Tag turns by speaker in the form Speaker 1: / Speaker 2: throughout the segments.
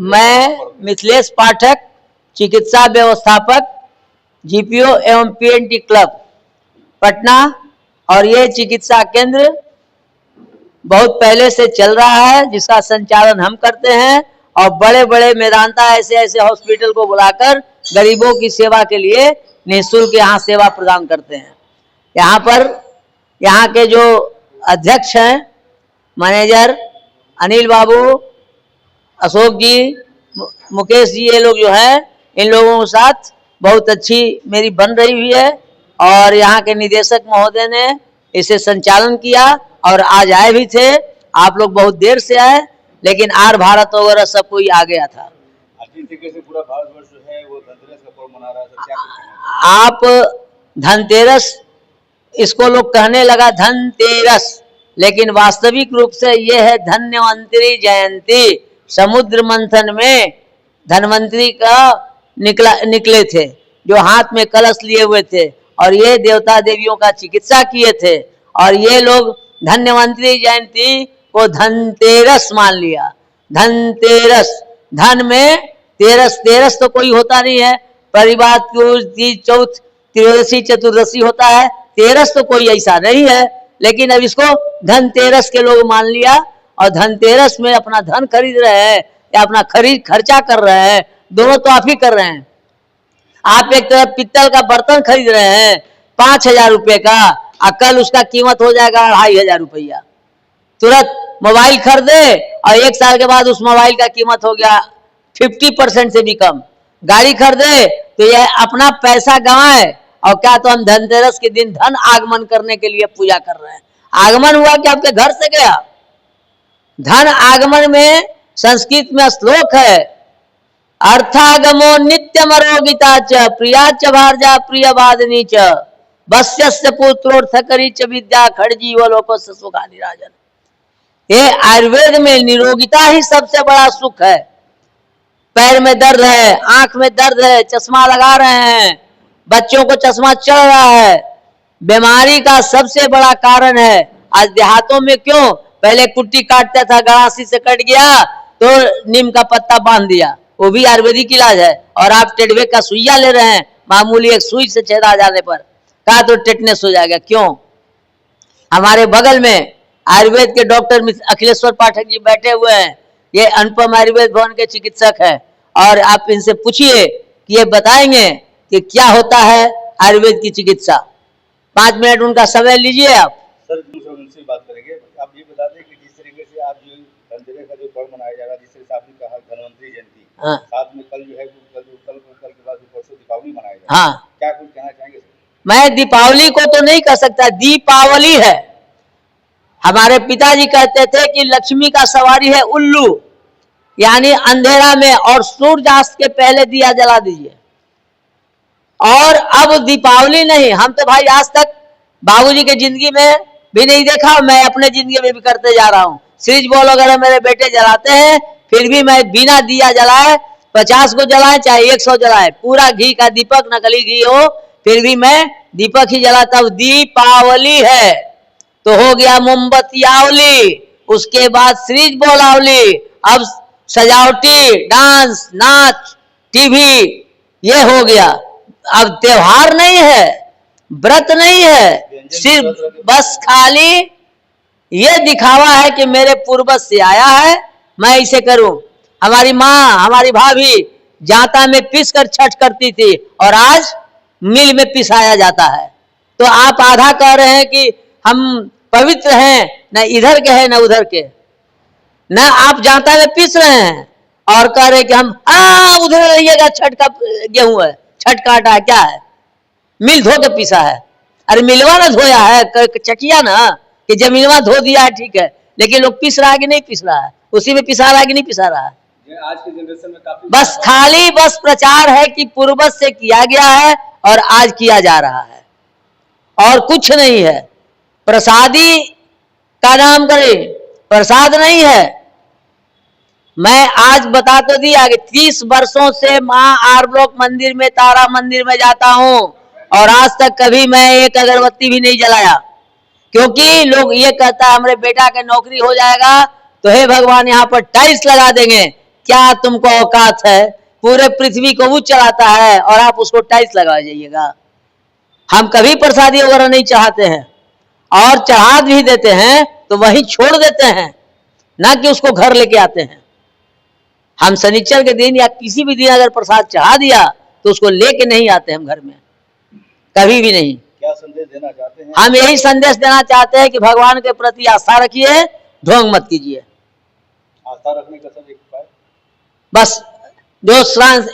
Speaker 1: मैं मिथिलेश पाठक, चिकित्सा व्यवस्थापक, जीपीओ एवं पीएनटी क्लब पटना। और ये चिकित्सा केंद्र बहुत पहले से चल रहा है, जिसका संचालन हम करते हैं। और बड़े बड़े मेदांता ऐसे ऐसे हॉस्पिटल को बुलाकर गरीबों की सेवा के लिए निःशुल्क यहाँ सेवा प्रदान करते हैं। यहाँ पर यहाँ के जो अध्यक्ष हैं, मैनेजर अनिल बाबू, अशोक जी, मुकेश जी, ये लोग जो है, इन लोगों के साथ बहुत अच्छी मेरी बन रही हुई है। और यहाँ के निदेशक महोदय ने इसे संचालन किया और आज आए भी थे। आप लोग बहुत देर से आए, लेकिन आर भारत वगैरह सब कोई आ गया था।
Speaker 2: से पूरा भारतवर्ष जो है वो धनतेरस का पर्व मना रहा है, क्या कहते हैं?
Speaker 1: आप धनतेरस, इसको लोग कहने लगा धनतेरस, लेकिन वास्तविक रूप से ये है धन्वंतरी जयंती। समुद्र मंथन में धन्वंतरी का निकले थे, जो हाथ में कलश लिए हुए थे, और ये देवता देवियों का चिकित्सा किए थे। और ये लोग धन्वंतरी जयंती को धनतेरस मान लिया। धनतेरस, धन में तेरस, तेरस तो कोई होता नहीं है, परिवार तीज चौथ त्रयोदशी चतुर्दशी होता है, तेरस तो कोई ऐसा नहीं है। लेकिन अब इसको धनतेरस के लोग मान लिया, और धनतेरस में अपना धन खरीद रहे हैं या अपना खर्चा कर रहे हैं, दोनों तो आप ही कर रहे हैं। आप एक तरफ पित्तल का बर्तन खरीद रहे हैं 5,000 रुपये का, और कल उसका कीमत हो जाएगा 2,500 रुपया। तुरंत मोबाइल खरीदे और 1 साल के बाद उस मोबाइल का कीमत हो गया 50% से भी कम। गाड़ी खरीदे तो यह अपना पैसा गंवाए, और क्या तो हम धनतेरस के दिन धन आगमन करने के लिए पूजा कर रहे हैं। आगमन हुआ कि आपके घर से गया। धन आगमन में संस्कृत में श्लोक है, अर्थागमो नित्यमरोगिता च प्रिया च भार्या प्रिय वादिनी च वश्यस्य पुत्रोर्थकरी च विद्या खड़जीव लोकस्य सुखादि राजन। ये आयुर्वेद में निरोगिता ही सबसे बड़ा सुख है। पैर में दर्द है, आंख में दर्द है, चश्मा लगा रहे हैं, बच्चों को चश्मा चढ़ रहा है, बीमारी का सबसे बड़ा कारण है। आज देहातों में क्यों, पहले कुट्टी काटता था, गड़ासी से कट गया तो नीम का पत्ता बांध दिया, वो भी आयुर्वेदिक इलाज है। और आप टेडवे का सुइया ले रहे हैं, मामूली एक सुई से छेदा जाने पर कहा तो टेटनेस हो जाएगा। क्यों? हमारे बगल में आयुर्वेद के डॉक्टर अखिलेश्वर पाठक जी बैठे हुए हैं, ये अनुपम आयुर्वेद भवन के चिकित्सक है। और आप इनसे पूछिए कि ये बताएंगे कि क्या होता है आयुर्वेद की चिकित्सा। 5 मिनट उनका समय लीजिए आप।
Speaker 2: सर उनसे बात करेंगे। आप ये बता दें कि जिस तरीके से आप जो धनतेरस का जो पर्व मनाया जाएगा, जिस तरह से आपने कहा धनवंतरी जयंती, साथ में कल जो है कल के बाद परसों दीपावली मनाया जाएगा। हाँ, क्या कुछ कहना चाहेंगे सर?
Speaker 1: मैं दीपावली को तो नहीं कह सकता, दीपावली है। हमारे पिताजी कहते थे कि लक्ष्मी का सवारी है उल्लू, यानी अंधेरा में, और सूर्यास्त के पहले दिया जला दीजिए। और अब दीपावली नहीं, हम तो भाई आज तक बाबूजी के जिंदगी में भी नहीं देखा, मैं अपने जिंदगी में भी करते जा रहा हूँ। स्विच बॉल वगैरह मेरे बेटे जलाते हैं, फिर भी मैं बिना दिया जलाए 50 को जलाए चाहे 100 जलाए, पूरा घी का दीपक, नकली घी हो, फिर भी मैं दीपक ही जलाता हूँ। दीपावली है तो हो गया मोमबत्तियावली, उसके बाद स्विच बॉल आवली, अब सजावटी डांस नाच टीवी, ये हो गया। अब त्योहार नहीं है, व्रत नहीं है, सिर्फ बस खाली ये दिखावा है कि मेरे पूर्वज से आया है, मैं इसे करूं। हमारी माँ, हमारी भाभी जांता में पीस कर छठ करती थी, और आज मिल में पिसाया जाता है। तो आप आधा कह रहे हैं कि हम पवित्र हैं, न इधर के हैं न उधर के, न आप जांता में पीस रहे हैं और कह रहे कि हम उधर रहिएगा, छठ का गेहूं है, छठ का आटा है, क्या है, मिल धो के पीसा है। अरे मिलवा ना धोया है, चकिया ना कि जमीनवा धो दिया है, ठीक है, लेकिन लोग पीस रहा है कि नहीं पीस रहा है, उसी में पिसा रहा है कि नहीं पिसा रहा है।
Speaker 2: आज की जनरेशन में काफी
Speaker 1: बस खाली बस प्रचार है कि पूर्वज से किया गया है और आज किया जा रहा है, और कुछ नहीं है। प्रसादी का नाम करें, प्रसाद नहीं है। मैं आज बता तो दिया कि 30 वर्षों से माँ आर ब्लॉक मंदिर में, तारा मंदिर में जाता हूँ, और आज तक कभी मैं एक अगरबत्ती भी नहीं जलाया, क्योंकि लोग ये कहता है हमारे बेटा के नौकरी हो जाएगा तो हे भगवान यहाँ पर टाइल्स लगा देंगे। क्या तुमको औकात है? पूरे पृथ्वी को वो चलाता है और आप उसको टाइल्स लगा जाइएगा। हम कभी प्रसादी वगैरह नहीं चाहते हैं, और चढ़ा भी देते हैं तो वहीं छोड़ देते हैं, ना कि उसको घर लेके आते हैं। हम शनिचर के दिन या किसी भी दिन अगर प्रसाद चढ़ा दिया तो उसको लेके नहीं आते हम घर में, कभी भी नहीं।
Speaker 2: क्या संदेश देना चाहते हैं?
Speaker 1: हम यही संदेश देना चाहते हैं कि भगवान के प्रति आस्था रखिए, ढोंग मत कीजिए।
Speaker 2: आस्था रखने का सब एक उपाय,
Speaker 1: बस जो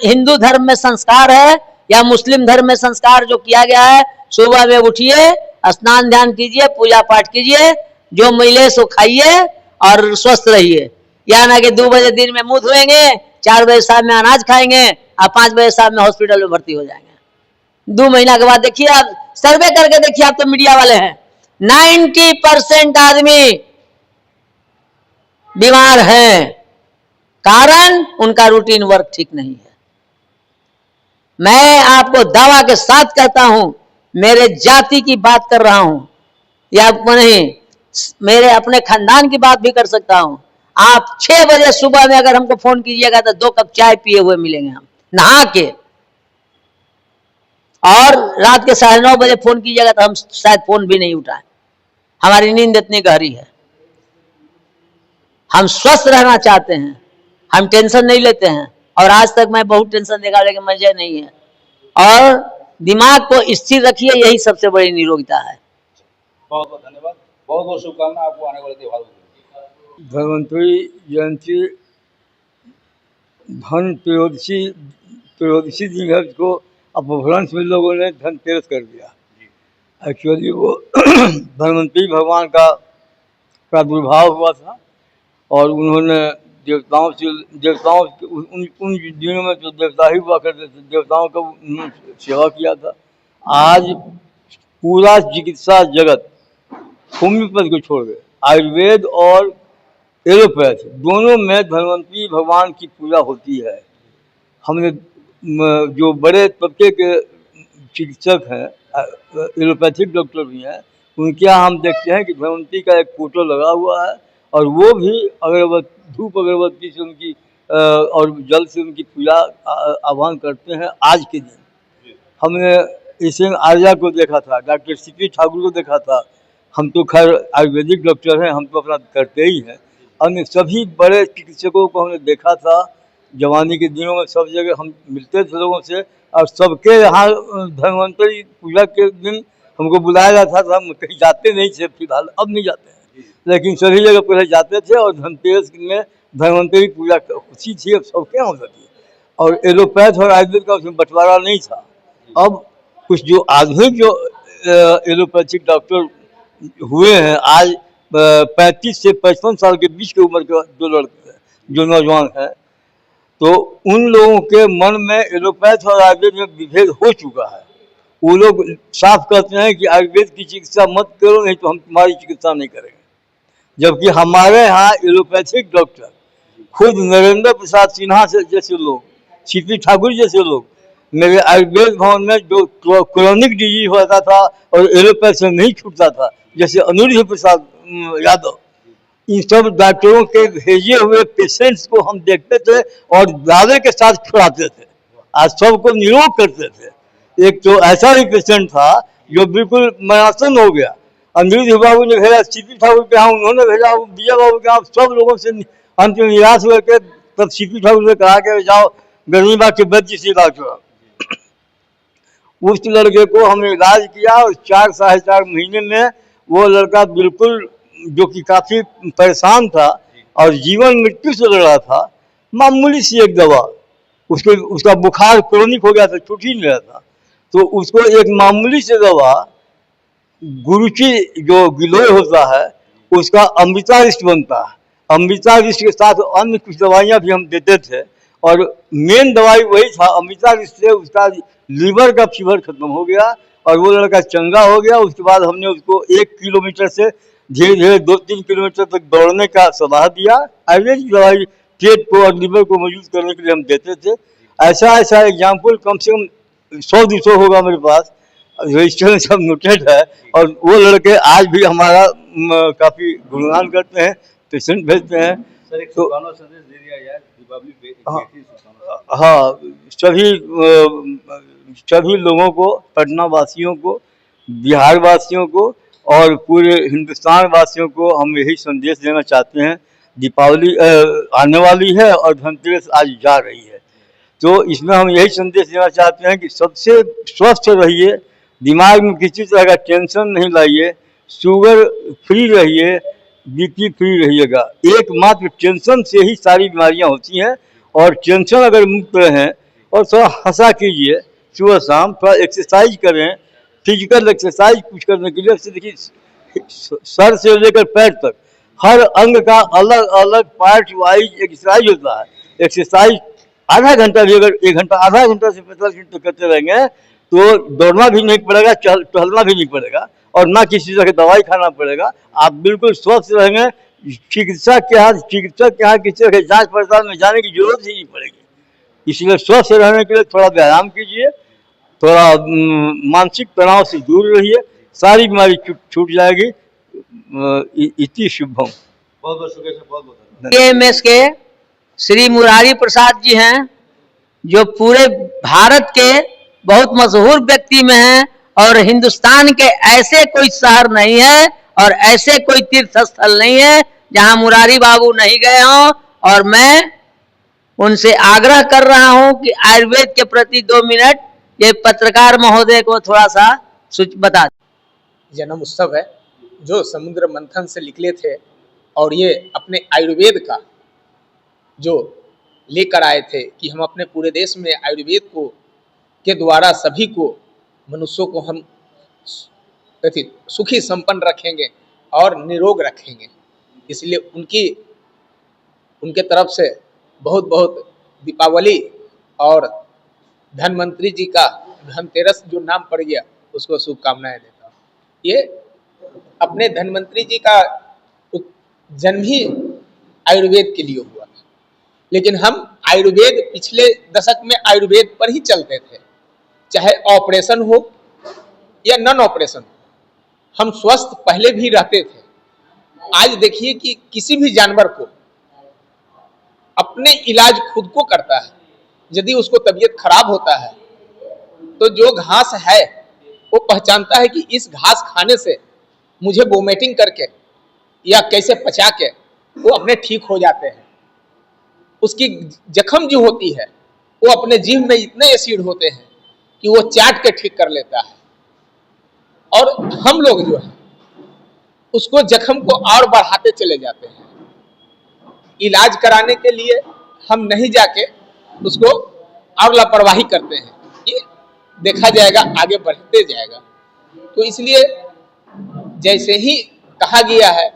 Speaker 1: हिंदू धर्म में संस्कार है या मुस्लिम धर्म में संस्कार जो किया गया है, सुबह में उठिए, स्नान ध्यान कीजिए, पूजा पाठ कीजिए, जो मिले सो खाइए और स्वस्थ रहिए। या ना कि 2 बजे दिन में मुंह धोएंगे, 4 बजे शाम में अनाज खाएंगे और 5 बजे शाम में हॉस्पिटल में भर्ती हो जाएंगे। 2 महीना के बाद देखिए, आप सर्वे करके देखिए, आप तो मीडिया वाले हैं, 90% आदमी बीमार हैं, कारण उनका रूटीन वर्क ठीक नहीं है। मैं आपको दावा के साथ कहता हूं, मेरे जाति की बात कर रहा हूं या नहीं, मेरे अपने खानदान की बात भी कर सकता हूं। आप 6 बजे सुबह में अगर हमको फोन कीजिएगा तो 2 कप चाय पिए हुए मिलेंगे, हम नहा के। और रात के 9:30 बजे फोन कीजिएगा तो हम शायद फोन भी नहीं उठाएं, हमारी नींद इतनी गहरी है। हम स्वस्थ रहना चाहते हैं, हम टेंशन नहीं लेते हैं, और आज तक मैं बहुत टेंशन देखा लेकिन मजा नहीं है। और दिमाग को स्थिर रखिए, यही सबसे बड़ी निरोगिता है।
Speaker 2: बहुत बहुत धन्यवाद, बहुत बहुत शुभकामना आपको आने वाले त्योहारों के लिए।
Speaker 3: धन्वंतरी जयंती धन त्रयोदशी दिन है, उसको अपभ्रंश में लोगों ने धनतेरस कर दिया। एक्चुअली वो धन्वंतरी भगवान का प्रादुर्भाव हुआ था और उन्होंने देवताओं उन दिनों में जो देवता ही हुआ करते थे, देवताओं का सेवा किया था। आज पूरा चिकित्सा जगत होम्योपैथ को छोड़ गए, आयुर्वेद और एलोपैथ दोनों में धन्वंतरी भगवान की पूजा होती है। हमने जो बड़े तबके के चिकित्सक हैं, एलोपैथिक डॉक्टर भी हैं, उनके यहाँ हम देखते हैं कि धन्वंतरी का एक फोटो लगा हुआ है और वो भी धूप अगरबत्ती से उनकी और जल से उनकी पूजा आह्वान करते हैं। आज के दिन हमने ईश्वर आर्या को देखा था, डॉक्टर सीपी ठाकुर को देखा था। हम तो खैर आयुर्वेदिक डॉक्टर हैं, हम तो अपना करते ही हैं। अन्य सभी बड़े चिकित्सकों को हमने देखा था जवानी के दिनों में, सब जगह हम मिलते थे लोगों से, और सबके यहाँ धन्वंतरी पूजा के दिन हमको बुलाया जाता था। हम कहीं जाते नहीं थे, फिलहाल अब नहीं जाते हैं, लेकिन सभी जगह पहले जाते थे। और धनतेरस में धन्वंतरी पूजा खुशी थी, अब सबके यहाँ होती है। और एलोपैथ और आयुर्वेद का उसमें बंटवारा नहीं था। अब कुछ जो आधुनिक जो एलोपैथिक डॉक्टर हुए हैं, आज 35 से 55 साल के बीच की उम्र के जो लड़के हैं, जो नौजवान हैं, तो उन लोगों के मन में एलोपैथ और आयुर्वेद में विभेद हो चुका है। वो लोग साफ कहते हैं कि आयुर्वेद की चिकित्सा मत करो, नहीं तो हम तुम्हारी चिकित्सा नहीं करेंगे। जबकि हमारे यहाँ एलोपैथिक डॉक्टर खुद नरेंद्र प्रसाद सिन्हा से जैसे लोग, सीपी ठाकुर जैसे लोग, मेरे आयुर्वेद भवन में जो क्रोनिक डिजीज होता था और एलोपैथ से नहीं छूटता था, जैसे अनिरुद्ध प्रसाद यादव, इन सब डॉक्टरों के भेजे हुए पेशेंट्स को हम देखते थे और दावे के साथ छुड़ाते थे, आज सबको निरोग करते थे। एक तो ऐसा भी पेशेंट था जो बिल्कुल मरासन हो गया, अनिरुद्ध बाबू ने भेजा, सीपी ठाकुर के यहाँ उन्होंने भेजा, विजय बाबू के यहाँ, सब लोगों से अंत में निराश होकर तब सीपी ठाकुर ने कहा कि जाओ गर्मीबाग के वैद्य से इलाज करो। उस लड़के को हमने इलाज किया और 4 साढ़े 4 महीने में वो लड़का बिल्कुल, जो कि काफ़ी परेशान था और जीवन मृत्यु से लड़ रहा था, मामूली सी एक दवा, उसका बुखार क्रोनिक हो गया था, छूट ही नहीं रहा था, तो उसको एक मामूली सी दवा, गुरुची जो गिलोय होता है उसका अमृता रिस्ट बनता है, अमृता रिस्ट के साथ अन्य कुछ दवाइयाँ भी हम देते थे। और मेन दवाई वही था, अमृता रिस्ट से उसका लीवर का फीवर खत्म हो गया और वो लड़का चंगा हो गया। उसके बाद हमने उसको 1 किलोमीटर से धीरे धीरे 2-3 किलोमीटर तक दौड़ने का सलाह दिया। आयुर्वेदिक दवाई पेट को और लीवर को मजबूत करने के लिए हम देते थे। ऐसा एग्जाम्पल कम से कम 100-200 होगा मेरे पास, रजिस्टर में सब नोटेड है। और वो लड़के आज भी हमारा काफ़ी गुणगान करते हैं, पेशेंट भेजते हैं।
Speaker 2: सर, एक संदेश दे दिया जाए
Speaker 3: हाँ, सभी लोगों को, पटना वासियों को, बिहार वासियों को और पूरे हिंदुस्तान वासियों को हम यही संदेश देना चाहते हैं। दीपावली आने वाली है और धनतेरस आज जा रही है, तो इसमें हम यही संदेश देना चाहते हैं कि सबसे स्वस्थ रहिए, दिमाग में किसी तरह का टेंशन नहीं लाइए, शुगर फ्री रहिए, बीपी फ्री रहिएगा। एकमात्र टेंशन से ही सारी बीमारियां होती हैं, और टेंशन अगर मुक्त रहें और थोड़ा हंसा कीजिए, सुबह शाम थोड़ा एक्सरसाइज करें, फिजिकल एक्सरसाइज कुछ करने के लिए। देखिए, सर से लेकर पैर तक हर अंग का अलग अलग पार्ट वाइज एक्सरसाइज होता है। एक्सरसाइज आधा घंटा भी, अगर 1 घंटा, आधा घंटा से 45 मिनट तक करते रहेंगे तो दौड़ना भी नहीं पड़ेगा, टहलना भी नहीं पड़ेगा, और ना किसी तरह की दवाई खाना पड़ेगा। आप बिल्कुल स्वस्थ रहेंगे। चिकित्सक के यहाँ किसी तरह के जाँच पड़ताल में जाने की जरूरत ही नहीं पड़ेगी। इसलिए स्वस्थ रहने के लिए थोड़ा व्यायाम कीजिए, थोड़ा मानसिक तनाव से दूर रहिए, सारी बीमारी छूट जाएगी। इति शुभम।
Speaker 2: बहुत बहुत शुक्रिया, बहुत बहुत
Speaker 1: एएमएस के श्री मुरारी प्रसाद जी हैं, जो पूरे भारत के बहुत मशहूर व्यक्ति में हैं, और हिंदुस्तान के ऐसे कोई शहर नहीं है और ऐसे कोई तीर्थ स्थल नहीं है जहां मुरारी बाबू नहीं गए हों। और मैं उनसे आग्रह कर रहा हूं कि आयुर्वेद के प्रति 2 मिनट ये पत्रकार महोदय को थोड़ा सा बता।
Speaker 4: जन्म उत्सव है जो समुद्र मंथन से निकले थे, और ये अपने आयुर्वेद का जो लेकर आए थे कि हम अपने पूरे देश में आयुर्वेद को के द्वारा सभी को, मनुष्यों को हम सुखी संपन्न रखेंगे और निरोग रखेंगे। इसलिए उनके तरफ से बहुत बहुत दीपावली और धनवंतरी जी का धनतेरस जो नाम पड़ गया उसको शुभकामनाएं देता हूँ। ये अपने धनवंतरी जी का जन्म ही आयुर्वेद के लिए हुआ था, लेकिन हम आयुर्वेद पिछले दशक में आयुर्वेद पर ही चलते थे, चाहे ऑपरेशन हो या नॉन ऑपरेशन हो, हम स्वस्थ पहले भी रहते थे। आज देखिए कि किसी भी जानवर को अपने इलाज खुद को करता है। यदि उसको तबीयत खराब होता है तो जो घास है वो पहचानता है कि इस घास खाने से मुझे वोमिटिंग करके या कैसे पचा के वो अपने ठीक हो जाते हैं। उसकी जख्म जो होती है वो अपने जीभ में इतने एसिड होते हैं कि वो चाट के ठीक कर लेता है। और हम लोग जो है उसको जख्म को और बढ़ाते चले जाते हैं। इलाज कराने के लिए हम नहीं जाके उसको और लापरवाही करते हैं। ये देखा जाएगा, आगे बढ़ते जाएगा। तो इसलिए जैसे ही कहा गया है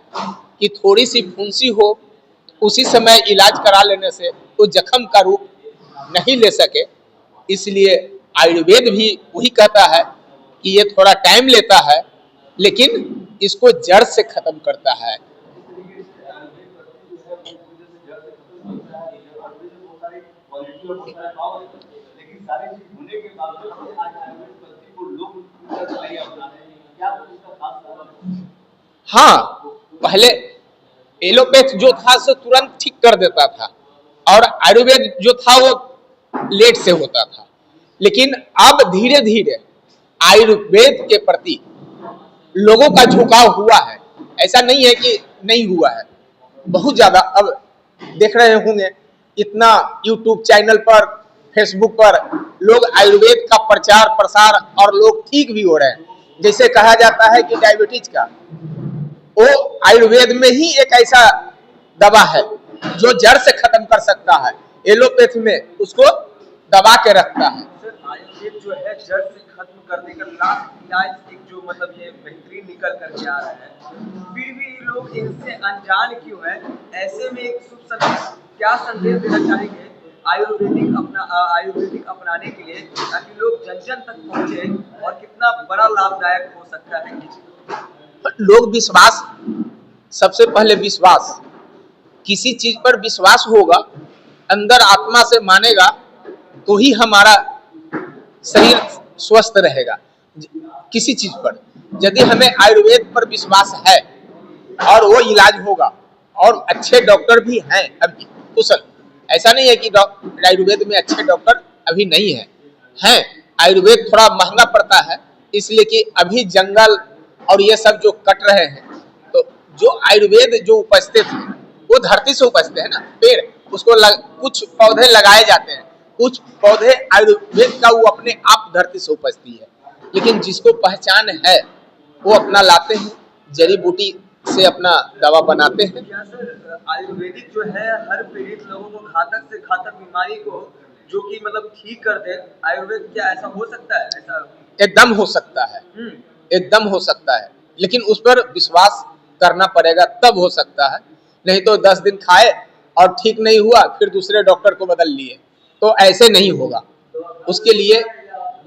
Speaker 4: कि थोड़ी सी फुंसी हो उसी समय इलाज करा लेने से वो जख्म का रूप नहीं ले सके, इसलिए आयुर्वेद भी वही कहता है कि ये थोड़ा टाइम लेता है लेकिन इसको जड़ से खत्म करता है। हाँ, पहले एलोपैथ जो था सो तुरंत ठीक कर देता था और आयुर्वेद जो था वो लेट से होता था, लेकिन अब धीरे धीरे आयुर्वेद के प्रति लोगों का झुकाव हुआ है। ऐसा नहीं है कि नहीं हुआ है, बहुत ज्यादा। अब देख रहे होंगे इतना यूट्यूब चैनल पर, फेसबुक पर लोग आयुर्वेद का प्रचार प्रसार और लोग ठीक भी हो रहे हैं। जैसे कहा जाता है कि डायबिटीज का वो आयुर्वेद में ही एक ऐसा दवा है जो जड़ से खत्म कर सकता है, एलोपैथ में उसको दबा के रखता है।
Speaker 5: आयुर्वेद जो है जड़ से खत्म करने का लास्ट इलाज एक जो मतलब ये बेहतरीन निकल करके आ रहा है, फिर भी लोग इनसे अनजान क्यों है? ऐसे में एक शुभ संदेश, क्या संदेश देना चाहेंगे आयुर्वेदिक अपनाने के लिए, ताकि लोग जन जन तक पहुंचे और कितना बड़ा लाभदायक हो सकता है?
Speaker 4: लोग विश्वास, सबसे पहले विश्वास, किसी चीज पर विश्वास होगा, अंदर आत्मा से मानेगा तो ही हमारा शरीर स्वस्थ रहेगा। किसी चीज पर यदि हमें आयुर्वेद पर विश्वास है और वो इलाज होगा, और अच्छे डॉक्टर भी हैं अभी कुशल, ऐसा नहीं है कि आयुर्वेद में अच्छे डॉक्टर अभी नहीं है, हैं। आयुर्वेद थोड़ा महंगा पड़ता है, इसलिए कि अभी जंगल और ये सब जो कट रहे हैं, तो जो आयुर्वेद जो उपजते थे वो धरती से उपजते हैं ना, पेड़, उसको कुछ पौधे लगाए जाते हैं, कुछ पौधे आयुर्वेद का वो अपने आप धरती से उपजती है। लेकिन जिसको पहचान है वो अपना लाते हैं, जड़ी बूटी से अपना दवा बनाते हैं।
Speaker 5: क्या सर आयुर्वेदिक जो है हर पीड़ित लोगों को घातक से घातक बीमारी को जो कि मतलब ठीक कर दे, आयुर्वेद क्या ऐसा हो सकता है? ऐसा
Speaker 4: एकदम हो सकता है, एकदम हो सकता है, लेकिन उस पर विश्वास करना पड़ेगा, तब हो सकता है। नहीं तो 10 दिन खाए और ठीक नहीं हुआ, फिर दूसरे डॉक्टर को बदल लिए, तो ऐसे नहीं होगा। उसके लिए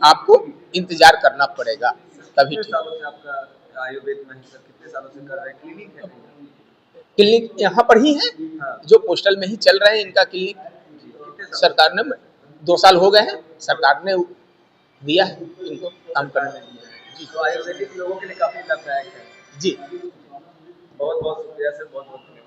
Speaker 4: आपको इंतजार करना पड़ेगा, तभी
Speaker 5: कितने
Speaker 4: ठीक।
Speaker 5: सालों से आपका आयुर्वेद में है सर? कितने सालों से कर रहे हैं? क्लिनिक है?
Speaker 4: क्लिनिक यहाँ पर ही है,
Speaker 5: हाँ।
Speaker 4: जो पोस्टल में ही चल रहे हैं इनका क्लिनिक।
Speaker 5: कितने साल?
Speaker 4: सरकार ने 2 साल हो गए हैं, सरकार ने दिया है इनको काम करने के लिए।
Speaker 5: तो आयुर्वेदिक लोगों के लिए काफी लाभदायक है।
Speaker 4: जी
Speaker 5: बहुत बहुत शुक्रिया सर, बहुत बहुत धन्यवाद।